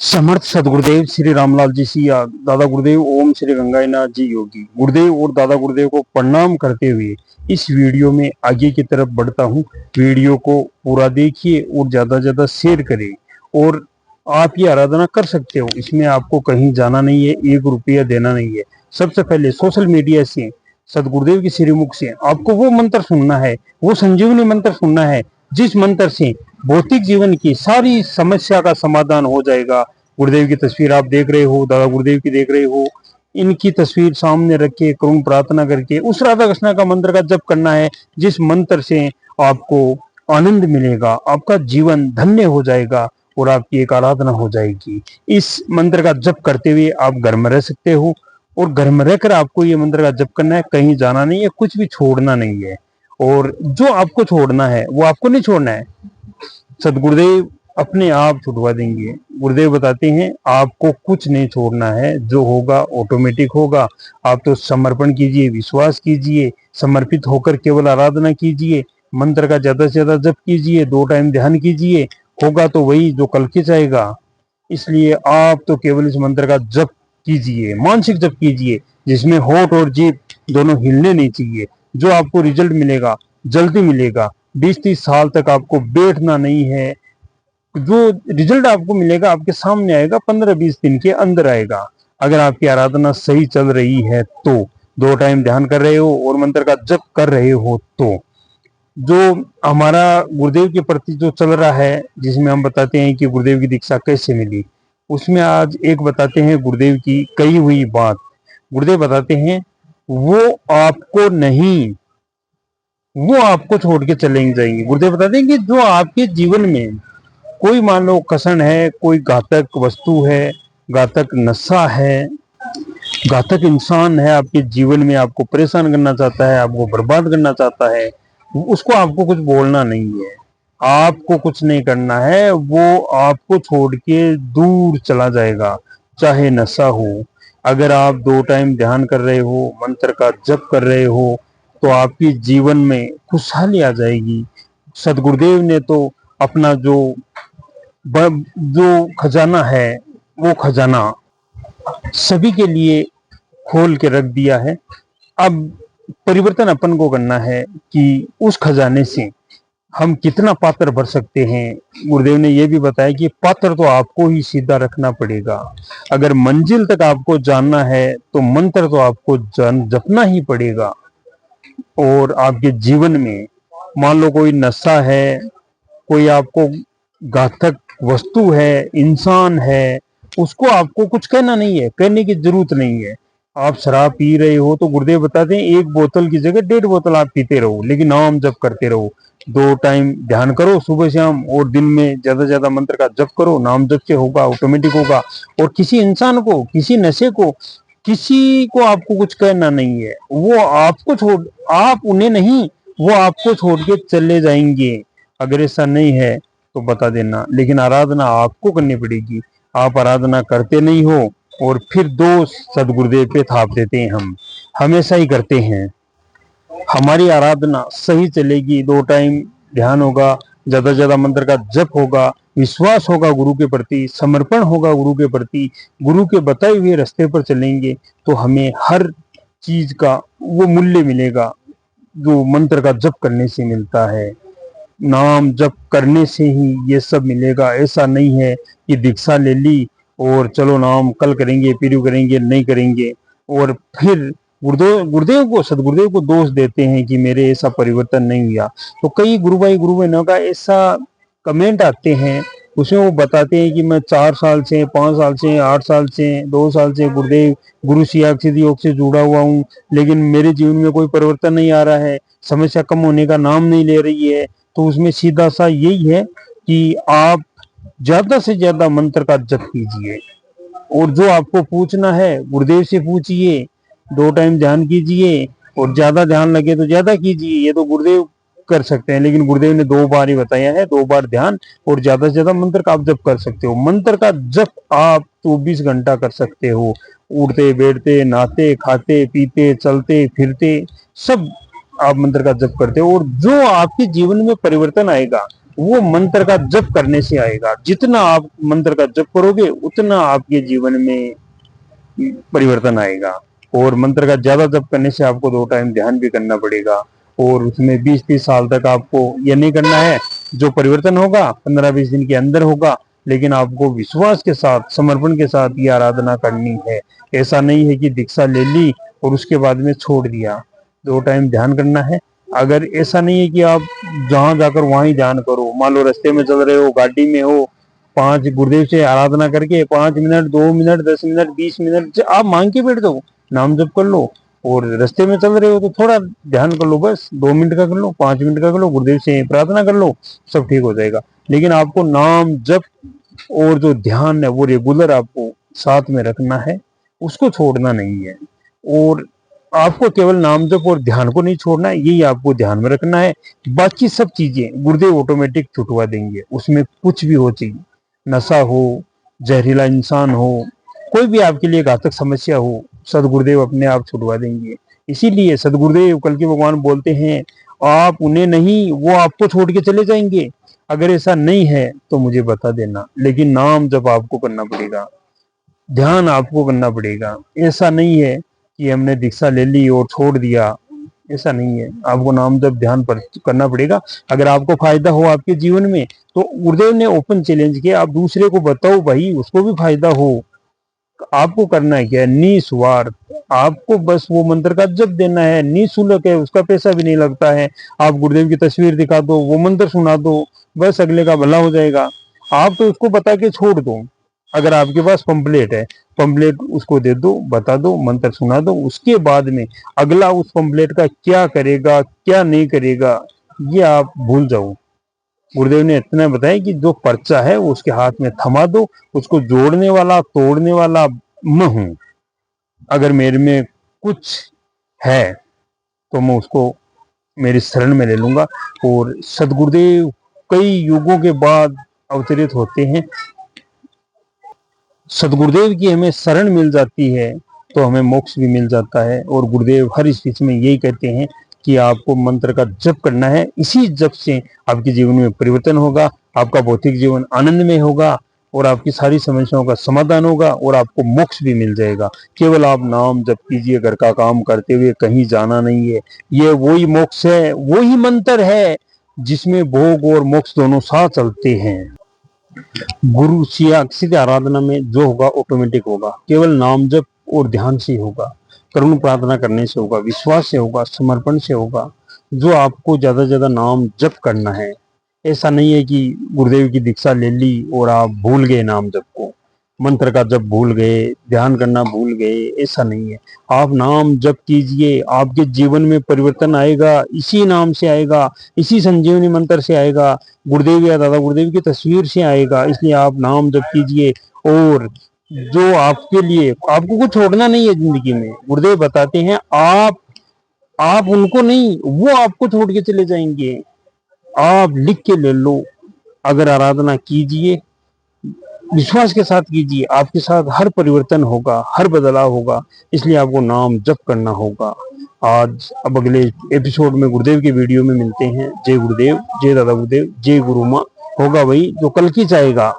समर्थ सदगुरुदेव श्री रामलाल जी सिया, दादा गुरुदेव ओम श्री गंगाईनाथ जी योगी गुरुदेव और दादा गुरुदेव को प्रणाम करते हुए इस वीडियो में आगे की तरफ बढ़ता हूँ। वीडियो को पूरा देखिए और ज्यादा से ज्यादा शेयर करें और आप ये आराधना कर सकते हो। इसमें आपको कहीं जाना नहीं है, 1 रुपया देना नहीं है। सबसे पहले सोशल मीडिया से सदगुरुदेव के श्रीमुख से आपको वो मंत्र सुनना है, वो संजीवनी मंत्र सुनना है जिस मंत्र से भौतिक जीवन की सारी समस्या का समाधान हो जाएगा। गुरुदेव की तस्वीर आप देख रहे हो, दादा गुरुदेव की देख रहे हो, इनकी तस्वीर सामने रख के करुण प्रार्थना करके उस राधा कृष्ण का मंत्र का जप करना है जिस मंत्र से आपको आनंद मिलेगा, आपका जीवन धन्य हो जाएगा और आपकी एक आराधना हो जाएगी। इस मंत्र का जप करते हुए आप घर में रह सकते हो और घर में रहकर आपको ये मंत्र का जप करना है, कहीं जाना नहीं है, कुछ भी छोड़ना नहीं है। और जो आपको छोड़ना है वो आपको नहीं छोड़ना है, सदगुरुदेव अपने आप छुड़वा देंगे। गुरुदेव बताते हैं आपको कुछ नहीं छोड़ना है, जो होगा ऑटोमेटिक होगा। आप तो समर्पण कीजिए, विश्वास कीजिए, समर्पित होकर केवल आराधना कीजिए, मंत्र का ज्यादा से ज्यादा जप कीजिए, 2 टाइम ध्यान कीजिए, होगा तो वही जो कल के जाएगा। इसलिए आप तो केवल इस मंत्र का जप कीजिए, मानसिक जप कीजिए, जिसमें होठ और जीभ दोनों हिलने नहीं चाहिए। जो आपको रिजल्ट मिलेगा जल्दी मिलेगा, 20-30 साल तक आपको बैठना नहीं है। जो रिजल्ट आपको मिलेगा आपके सामने आएगा, 15-20 दिन के अंदर आएगा। अगर आपकी आराधना सही चल रही है तो, 2 टाइम ध्यान कर रहे हो और मंत्र का जप कर रहे हो तो, जो हमारा गुरुदेव के प्रति जो चल रहा है, जिसमें हम बताते हैं कि गुरुदेव की दीक्षा कैसे मिली, उसमें आज एक बताते हैं गुरुदेव की कही हुई बात। गुरुदेव बताते हैं वो आपको नहीं, वो आपको छोड़ के चले जाएंगे। गुरुदेव बताते हैं कि जो आपके जीवन में कोई मान लो कसन है, कोई घातक वस्तु है, घातक नशा है, घातक इंसान है आपके जीवन में, आपको परेशान करना चाहता है, आपको बर्बाद करना चाहता है, उसको आपको कुछ बोलना नहीं है, आपको कुछ नहीं करना है, वो आपको छोड़ के दूर चला जाएगा, चाहे नशा हो। अगर आप 2 टाइम ध्यान कर रहे हो, मंत्र का जप कर रहे हो, तो आपके जीवन में खुशहाली आ जाएगी। सदगुरुदेव ने तो अपना जो खजाना है, वो खजाना सभी के लिए खोल के रख दिया है। अब परिवर्तन अपन को करना है कि उस खजाने से हम कितना पात्र भर सकते हैं। गुरुदेव ने यह भी बताया कि पात्र तो आपको ही सीधा रखना पड़ेगा। अगर मंजिल तक आपको जानना है तो मंत्र तो आपको जपना ही पड़ेगा। और आपके जीवन में मान लो कोई नशा है, कोई आपको घातक वस्तु है, इंसान है, उसको आपको कुछ कहना नहीं है, कहने की जरूरत नहीं है। आप शराब पी रहे हो तो गुरुदेव बताते हैं 1 बोतल की जगह 1.5 बोतल आप पीते रहो, लेकिन नाम जप करते रहो। 2 टाइम ध्यान करो सुबह शाम और दिन में ज्यादा से ज्यादा मंत्र का जप करो। नाम जप से होगा, ऑटोमेटिक होगा। और किसी इंसान को, किसी नशे को, किसी को आपको कुछ कहना नहीं है। वो आपको छोड़, आप उन्हें नहीं, वो आपको छोड़ के चले जाएंगे। अगर ऐसा नहीं है तो बता देना, लेकिन आराधना आपको करनी पड़ेगी। आप आराधना करते नहीं हो और फिर दोष सदगुरुदेव पे थाप देते हैं। हम हमेशा ही करते हैं। हमारी आराधना सही चलेगी, 2 टाइम ध्यान होगा, ज्यादा से ज्यादा मंत्र का जप होगा, विश्वास होगा गुरु के प्रति, समर्पण होगा गुरु के प्रति, गुरु के बताए हुए रास्ते पर चलेंगे तो हमें हर चीज का वो मूल्य मिलेगा जो मंत्र का जप करने से मिलता है। नाम जप करने से ही ये सब मिलेगा। ऐसा नहीं है कि दीक्षा ले ली और चलो नाम कल करेंगे, फिर करेंगे, नहीं करेंगे, और फिर गुरुदेव को, सदगुरुदेव को दोष देते हैं कि मेरे ऐसा परिवर्तन नहीं हुआ। तो कई गुरु भाई गुरु बहनों का ऐसा कमेंट आते हैं, उसमें वो बताते हैं कि मैं 4 साल से, 5 साल से, 8 साल से, 2 साल से गुरुदेव गुरु सिद्धि योग से जुड़ा हुआ हूँ, लेकिन मेरे जीवन में कोई परिवर्तन नहीं आ रहा है, समस्या कम होने का नाम नहीं ले रही है। तो उसमें सीधा सा यही है कि आप ज्यादा से ज्यादा मंत्र का जप कीजिए और जो आपको पूछना है गुरुदेव से पूछिए, 2 टाइम ध्यान कीजिए और ज्यादा ध्यान लगे तो ज्यादा कीजिए। ये तो गुरुदेव कर सकते हैं, लेकिन गुरुदेव ने 2 बार ही बताया है, 2 बार ध्यान और ज्यादा से ज्यादा मंत्र का आप जप कर सकते हो। मंत्र का जप आप 24 घंटा कर सकते हो, उठते बैठते, नहाते, खाते, पीते, चलते फिरते, सब आप मंत्र का जप करते हो और जो आपके जीवन में परिवर्तन आएगा वो मंत्र का जप करने से आएगा। जितना आप मंत्र का जप करोगे उतना आपके जीवन में परिवर्तन आएगा। और मंत्र का ज्यादा जप करने से आपको 2 टाइम ध्यान भी करना पड़ेगा, और उसमें 20-30 साल तक आपको ये नहीं करना है। जो परिवर्तन होगा 15-20 दिन के अंदर होगा, लेकिन आपको विश्वास के साथ, समर्पण के साथ ये आराधना करनी है। ऐसा नहीं है कि दीक्षा ले ली और उसके बाद में छोड़ दिया। 2 टाइम ध्यान करना है। अगर ऐसा नहीं है कि आप जहां जाकर वहां ही ध्यान करो, मान लो रास्ते में चल रहे हो, गाड़ी में हो, 5 गुरुदेव से आराधना करके 5 मिनट, 2 मिनट, 10 मिनट, 20 मिनट आप मांग के बैठ जाओ, नाम जप कर लो। और रास्ते में चल रहे हो तो थोड़ा ध्यान कर लो, बस 2 मिनट का कर लो, 5 मिनट का कर लो, गुरुदेव से प्रार्थना कर लो, सब ठीक हो जाएगा। लेकिन आपको नाम जप और जो ध्यान है वो रेगुलर आपको साथ में रखना है, उसको छोड़ना नहीं है। और आपको केवल नाम जप और ध्यान को नहीं छोड़ना है, यही आपको ध्यान में रखना है। बाकी सब चीजें गुरुदेव ऑटोमेटिक छुटवा देंगे, उसमें कुछ भी हो, चाहिए नशा हो, जहरीला इंसान हो, कोई भी आपके लिए घातक समस्या हो, सदगुरुदेव अपने आप छुड़वा देंगे। इसीलिए सदगुरुदेव कल के भगवान बोलते हैं, आप उन्हें नहीं, वो आपको छोड़ के चले जाएंगे। अगर ऐसा नहीं है तो मुझे बता देना, लेकिन नाम जब आपको करना पड़ेगा, ध्यान आपको करना पड़ेगा। ऐसा नहीं है कि हमने दीक्षा ले ली और छोड़ दिया, ऐसा नहीं है। आपको नाम जब ध्यान पर करना पड़ेगा। अगर आपको फायदा हो आपके जीवन में, तो गुरुदेव ने ओपन चैलेंज किया, आप दूसरे को बताओ भाई, उसको भी फायदा हो। आपको करना है क्या, निस्वार्थ। आपको बस वो मंत्र का जप देना है, निःशुल्क है, उसका पैसा भी नहीं लगता है। आप गुरुदेव की तस्वीर दिखा दो, वो मंत्र सुना दो, बस अगले का भला हो जाएगा। आप तो उसको बता के छोड़ दो। अगर आपके पास पंपलेट है, पंपलेट उसको दे दो, बता दो, मंत्र सुना दो, उसके बाद में अगला उस पंपलेट का क्या करेगा क्या नहीं करेगा ये आप भूल जाओ। गुरुदेव ने इतना बताया कि जो पर्चा है वो उसके हाथ में थमा दो, उसको जोड़ने वाला तोड़ने वाला मैं हूं। अगर मेरे में कुछ है तो मैं उसको मेरी शरण में ले लूंगा। और सदगुरुदेव कई युगों के बाद अवतरित होते हैं। सदगुरुदेव की हमें शरण मिल जाती है तो हमें मोक्ष भी मिल जाता है। और गुरुदेव हर स्पीच में यही कहते हैं कि आपको मंत्र का जप करना है, इसी जप से आपके जीवन में परिवर्तन होगा, आपका भौतिक जीवन आनंदमय होगा, और आपकी सारी समस्याओं का समाधान होगा, और आपको मोक्ष भी मिल जाएगा। केवल आप नाम जप कीजिए, घर का काम करते हुए, कहीं जाना नहीं है। ये वही मोक्ष है, वही मंत्र है जिसमें भोग और मोक्ष दोनों साथ चलते हैं। गुरु सीधे आराधना में जो होगा ऑटोमेटिक होगा, केवल नाम जप और ध्यान से होगा, करुण प्रार्थना करने से होगा, विश्वास से होगा, समर्पण से होगा। जो आपको ज्यादा से ज्यादा नाम जप करना है। ऐसा नहीं है कि गुरुदेव की दीक्षा ले ली और आप भूल गए नाम जप को, मंत्र का जप भूल गए, ध्यान करना भूल गए, ऐसा नहीं है। आप नाम जप कीजिए, आपके जीवन में परिवर्तन आएगा, इसी नाम से आएगा, इसी संजीवनी मंत्र से आएगा, गुरुदेव या दादा गुरुदेव की तस्वीर से आएगा। इसलिए आप नाम जप कीजिए। और जो आपके लिए, आपको कुछ छोड़ना नहीं है जिंदगी में। गुरुदेव बताते हैं, आप उनको नहीं, वो आपको छोड़ के चले जाएंगे। आप लिख के ले लो। अगर आराधना कीजिए, विश्वास के साथ कीजिए, आपके साथ हर परिवर्तन होगा, हर बदलाव होगा। इसलिए आपको नाम जप करना होगा। आज अब अगले एपिसोड में गुरुदेव के वीडियो में मिलते हैं। जय गुरुदेव, जय दादा गुरुदेव, जय गुरु माँ। होगा वही जो कल की चाहेगा।